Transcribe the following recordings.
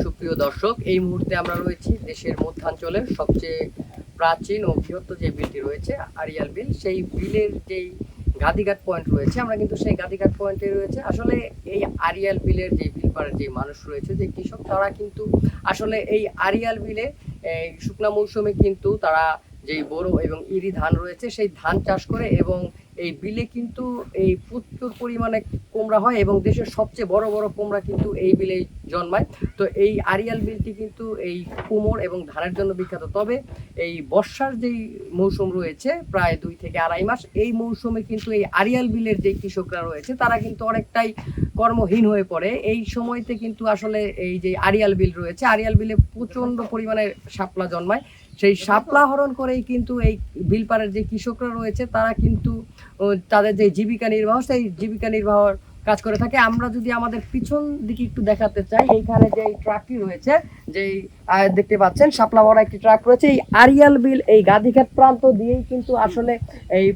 সুপ্রিয় দর্শক, এই মুহূর্তে আমরা রয়েছি দেশের মধ্যাঞ্চলের সবচেয়ে প্রাচীন ও বৃহত্তর যে বিলটি রয়েছে আড়িয়াল বিল। সেই বিলের যেই গাদিঘাট পয়েন্ট রয়েছে, আমরা কিন্তু সেই গাদিঘাট পয়েন্টে রয়েছে। আসলে এই আড়িয়াল বিলের যে বিল পাড়ের যে মানুষ রয়েছে, যে কৃষক, তারা কিন্তু আসলে এই আড়িয়াল বিলে এই শুকনা মৌসুমে কিন্তু তারা যেই বোরো এবং ইরি ধান রয়েছে সেই ধান চাষ করে, এবং এই বিলে কিন্তু এই প্রচুর পরিমাণে কুমড়া হয় এবং দেশের সবচেয়ে বড় বড় কুমড়া কিন্তু এই বিলেই জন্মায়। তো এই আড়িয়াল বিলটি কিন্তু এই কুমড় এবং ধানের জন্য বিখ্যাত। তবে এই বর্ষার যেই মৌসুম রয়েছে প্রায় 2 থেকে 2.5 মাস, এই মৌসুমে কিন্তু এই আড়িয়াল বিলের যে কৃষকরা রয়েছে তারা কিন্তু অনেকটাই কর্মহীন হয়ে পড়ে। এই সময়তে কিন্তু আসলে এই যে আড়িয়াল বিল রয়েছে, আড়িয়াল বিলে প্রচণ্ড পরিমাণে শাপলা জন্মায়। সেই শাপলা হরণ করেই কিন্তু এই বিলপাড়ের যে কৃষকরা রয়েছে তারা কিন্তু তাদের যে জীবিকা নির্বাহ, সেই জীবিকা নির্বাহর কাজ করে থাকে। আমরা যদি আমাদের পিছন দিকে একটু দেখাতে চাই, এইখানে যে ট্রাকটি রয়েছে, যেই দেখতে পাচ্ছেন শাপলা ভরা একটি ট্রাক রয়েছে, এই আড়িয়াল বিল এই গাদিঘাট প্রান্ত দিয়েই কিন্তু আসলে এই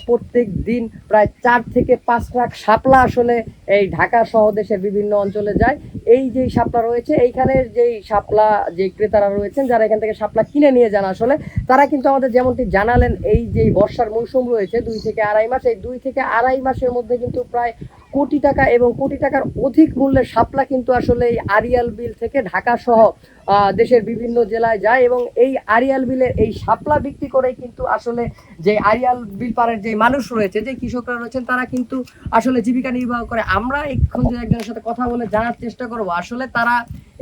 প্রত্যেক দিন প্রায় 4 থেকে 5 ট্রাক শাপলা আসলে এই ঢাকা সহ দেশের বিভিন্ন অঞ্চলে যায়। এই যে শাপলা রয়েছে, এইখানে যেই শাপলা যে ক্রেতারা রয়েছেন যারা এখান থেকে শাপলা কিনে নিয়ে যান, আসলে তারা কিন্তু আমাদের যেমনটি জানালেন, এই যে বর্ষার মৌসুম রয়েছে 2 থেকে 2.5 মাস, এই 2 থেকে 2.5 মাসের মধ্যে কিন্তু প্রায় কোটি টাকা এবং কোটি টাকার অধিক মূল্যের শাপলা কিন্তু আসলে এই আড়িয়াল বিল থেকে ঢাকা সহ দেশের বিভিন্ন জেলায় যায়, এবং এই আড়িয়াল বিলের এই শাপলা বিক্রি করেই কিন্তু আসলে যে আড়িয়াল বিল পাড়ের যে মানুষ রয়েছে, যে কৃষকরা রয়েছেন, তারা কিন্তু আসলে জীবিকা নির্বাহ করে। আমরা এখন যে একজনের সাথে কথা বলে জানার চেষ্টা করব আসলে তারা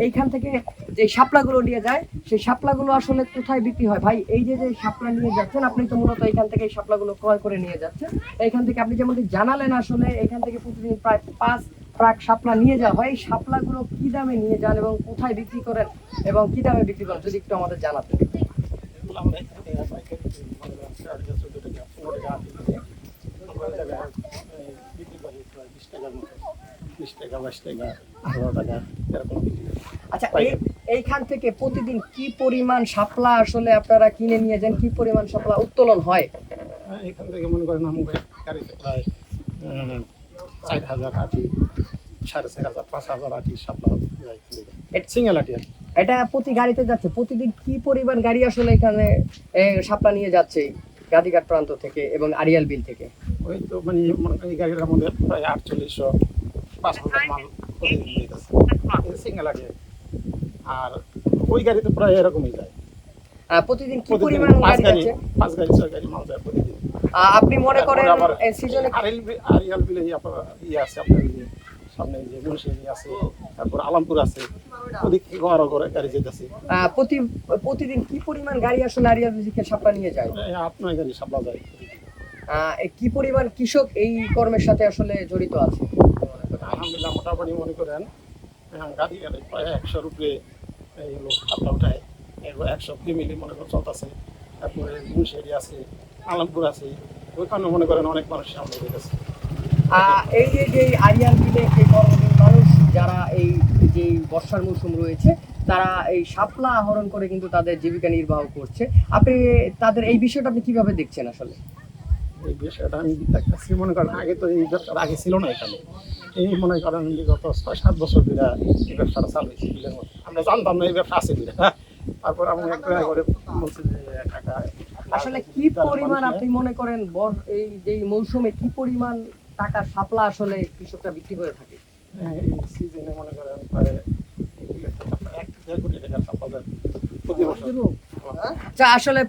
এইখান থেকে যে শাপলাগুলো নিয়ে যায়, সেই শাপলাগুলো আসলে কোথায় বিক্রি হয়। ভাই, এই যে যে শাপলা নিয়ে যাচ্ছেন, আপনি তো মূলত এখান থেকে এই শাপলাগুলো ক্রয় করে নিয়ে যাচ্ছেন। এইখান থেকে আপনি যেমনটি জানালেন, আসলে এখান থেকে প্রতিদিন প্রায় 5 ট্রাক শাপলা নিয়ে যাওয়া হয়। এই শাপলাগুলো কি দামে নিয়ে যান এবং কোথায় বিক্রি করেন এবং কি দামে বিক্রি করেন, যদি একটু আমাদের জানাতেন। আচ্ছা, এইখান থেকে প্রতিদিন কি পরিমাণ শাপলা আসলে আপনারা কিনে নিয়ে যান, কি পরিমাণ শাপলা উত্তোলন হয়? এখান থেকে মনে করেন আমাদের গাড়িতে প্রায় 4,000 আটি, 4,500, 5,000 আটি শাপলা যায় সিঙ্গেল আটি। এটা প্রতি গাড়িতে যাচ্ছে, প্রতিদিন কি পরিমাণ গাড়ি আসলে এখানে শাপলা নিয়ে যাচ্ছে গাদিঘাট প্রান্ত থেকে এবং আড়িয়াল বিল থেকে? ওই তো মানে এই গাড়ির আমাদের প্রায় 4800, 5,000 মাল প্রতিদিন যেতেছে সিঙ্গেল আটি। আর ওই গাড়িতে প্রায় এরকমই যায়। প্রতিদিন কি পরিমাণ গাড়ি যাচ্ছে? 5 গাড়ি 6 গাড়ি মাল যায় প্রতিদিন। আপনি মনে করেন এই সিজনে আড়িয়াল বিলে আপনার আছে, আপনার সামনে যে মুন্সিগঞ্জ আছে, তারপর আলমপুর আছে, ওদিক থেকে আরো করে গাড়ি যেতেছে। প্রতিদিন কি পরিমাণ গাড়ি আসলে আড়িয়াল বিল থেকে শাপলা নিয়ে যায়? 8-9 গাড়ি শাপলা যায়। কি পরিমাণ কৃষক এই কর্মের সাথে আসলে জড়িত আছে? আলহামদুলিল্লাহ মোটামুটি মনে করেন গাড়ি গাড়ি প্রায় 100-র উপরে এই লোক শাপলা উঠায়, 100 ফ্যামিলি মনে করেন চলতেছে। তারপরে মুন্সিগঞ্জ আছে, আলমপুর আছে, ওইখানে মনে করেন অনেক মানুষ সামনে যেতেছে। এই যে আড়িয়াল বিলে যে কর্মহীন মানুষ যারা এই যে বর্ষার মৌসুম রয়েছে, তারা এই শাপলা আহরণ করে কিন্তু তাদের জীবিকা নির্বাহ করছে। আপনি তাদের এই বিষয়টা আপনি কিভাবে দেখছেন? আসলে এই বিষয়টা আমি দেখতেছি, মনে করেন আগে তো এই ব্যবসাটা আগে ছিল না এখানে। এই মনে করেন গত 6-7 বছর ধরে এই ব্যবসাটা চালু হয়েছে বিলের মধ্যে। আমরা জানতাম না এই ব্যবসা আছে বলে। তারপর আমি একটা করে বলছি যে টাকা আসলে কি পরিমাণ আপনি মনে করেন এই যে মৌসুমে কি পরিমাণ টাকার শাপলা আসলে কৃষকরা বিক্রি করে থাকে? এই সিজনে মনে করেন প্রায় 1-1.5 কোটি টাকার শাপলা যায় প্রতি বছর। আচ্ছা, আসলে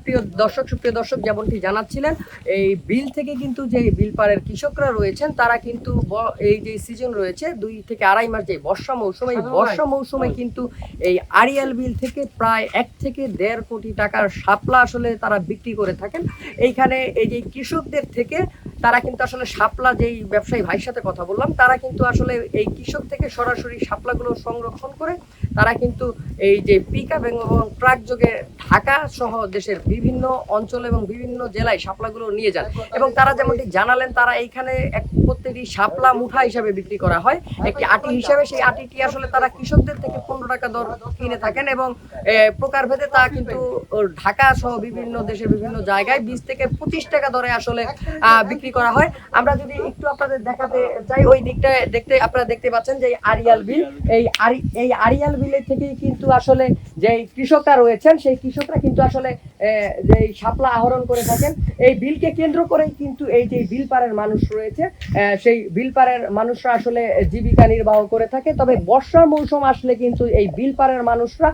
সুপ্রিয় দর্শক, যেমনটি জানাচ্ছিলেন, এই বিল থেকে কিন্তু যে বিল পাড়ের কৃষকরা রয়েছেন তারা কিন্তু এই যে সিজন রয়েছে 2 থেকে 2.5 মাস, যে বর্ষা মৌসুম, এই বর্ষা মৌসুমে কিন্তু এই আড়িয়াল বিল থেকে প্রায় 1 থেকে 1.5 কোটি টাকার শাপলা আসলে তারা বিক্রি করে থাকেন। এইখানে এই যে কৃষকদের থেকে তারা কিন্তু আসলে শাপলা, যেই ব্যবসায়ী ভাইয়ের সাথে কথা বললাম, তারা কিন্তু আসলে এই কৃষক থেকে সরাসরি শাপলাগুলো সংরক্ষণ করে তারা কিন্তু এই যে পিকআপ এবং ট্রাক যোগে ঢাকা সহ দেশের বিভিন্ন অঞ্চল এবং বিভিন্ন জেলায় শাপলাগুলো নিয়ে যান এবং তারা যেমনটি জানালেন তারা এইখানে প্রত্যেকটি শাপলা মুঠা হিসাবে বিক্রি করা হয় একটি আটি হিসাবে। সেই আটিটি আসলে তারা কৃষকদের থেকে 15 টাকা দর কিনে থাকেন এবং প্রকারভেদে তা কিন্তু ঢাকা সহ বিভিন্ন দেশের বিভিন্ন জায়গায় 20 থেকে 25 টাকা দরে আসলে বিক্রি করা হয়। আমরা যদি একটু আপনাদের দেখাতে চাই ওই দিকটা দেখতে আপনারা দেখতে পাচ্ছেন যে আরিয়াল বিল, এই আরিয়াল বিলের থেকেই কিন্তু আসলে যে কৃষকরা রয়েছেন সেই কৃষকরা কিন্তু আসলে যে শাপলা আহরণ করে থাকেন। এই বিলকে কেন্দ্র করেই কিন্তু এই যে বিলপাড়ের মানুষ রয়েছে সেই বিলপাড়ের মানুষরা আসলে জীবিকা নির্বাহ করে থাকে। তবে বর্ষার মৌসুম আসলে কিন্তু এই বিলপাড়ের মানুষরা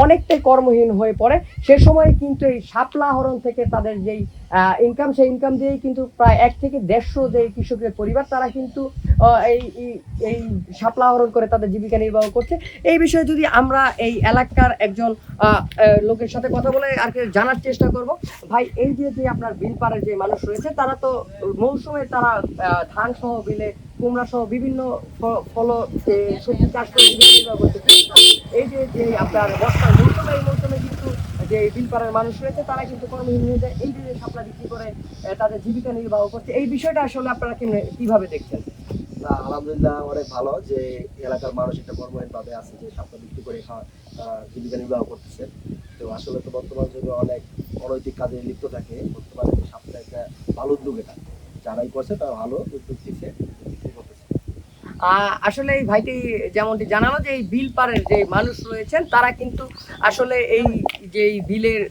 অনেকটাই কর্মহীন হয়ে পড়ে। সে সময় কিন্তু এই শাপলা আহরণ থেকে তাদের যেই ইনকাম সেই ইনকাম দিয়েই কিন্তু প্রায় 1 থেকে 150 যে কৃষকের পরিবার তারা কিন্তু এই শাপলা আহরণ করে তাদের জীবিকা নির্বাহ করছে। এই বিষয়ে যদি আমরা এই এলাকার একজন লোকের সাথে কথা বলে আর কি জানার চেষ্টা করব। ভাই, এই যে আপনার বিলপাড়ের যে মানুষ রয়েছে তারা তো মৌসুমে তারা ধান সহ বিলে কুমড়া সহ বিভিন্ন ফল সবজি চাষ করে জীবিকা নির্বাহ করছে। এই যে আপনার বর্ষার মৌসুমে এই মৌসুমে কিন্তু যে বিলপাড়ার মানুষ রয়েছে তারা কিন্তু কর্মহীন হয়ে যায়, এই যে শাপলা বিক্রি করে তাদের জীবিকা নির্বাহ করছে। এই বিষয়টা আসলে আপনারা কিভাবে দেখছেন? না, আলহামদুলিল্লাহ অনেক ভালো যে এলাকার মানুষ একটা কর্মহীন ভাবে আছে যে শাপলা বিক্রি করে জীবিকা নির্বাহ করতেছে। তো আসলে তো বর্তমান যুগে অনেক অনৈতিক কাজে লিপ্ত থাকে। বর্তমানে শাপলা একটা ভালো উদ্যোগ, এটা যারাই করছে তারা ভালো উদ্যোগ দিচ্ছে, বিক্রি করতেছে। আসলে এই ভাইটি যেমনটি জানালো যে এই বিল পাড়ের যে মানুষ রয়েছেন তারা কিন্তু আসলে এই যে বিলের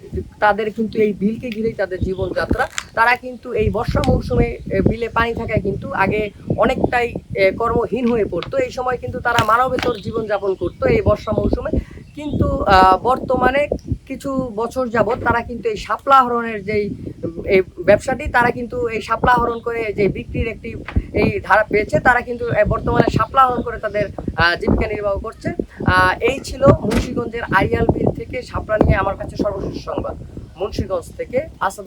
তাদের কিন্তু এই বিলকে ঘিরেই তাদের জীবনযাত্রা। তারা কিন্তু এই বর্ষা মৌসুমে বিলে পানি থাকায় কিন্তু আগে অনেকটাই কর্মহীন হয়ে পড়তো। এই সময় কিন্তু তারা মানবেতর জীবনযাপন করতো এই বর্ষা মৌসুমে। কিন্তু বর্তমানে কিছু বছর যাবত তারা কিন্তু এই শাপলা আহরণের যেই এই ব্যবসাটি তারা কিন্তু এই শাপলা আহরণ করে যে বিক্রির একটি এই ধারা পেয়েছে। তারা কিন্তু বর্তমানে শাপলা আহরণ করে তাদের জীবিকা নির্বাহ করছে। এই ছিল মুন্সিগঞ্জের আরিয়াল বিল থেকে শাপলা নিয়ে আমার কাছে সর্বশেষ সংবাদ। মুন্সিগঞ্জ থেকে আসাদ।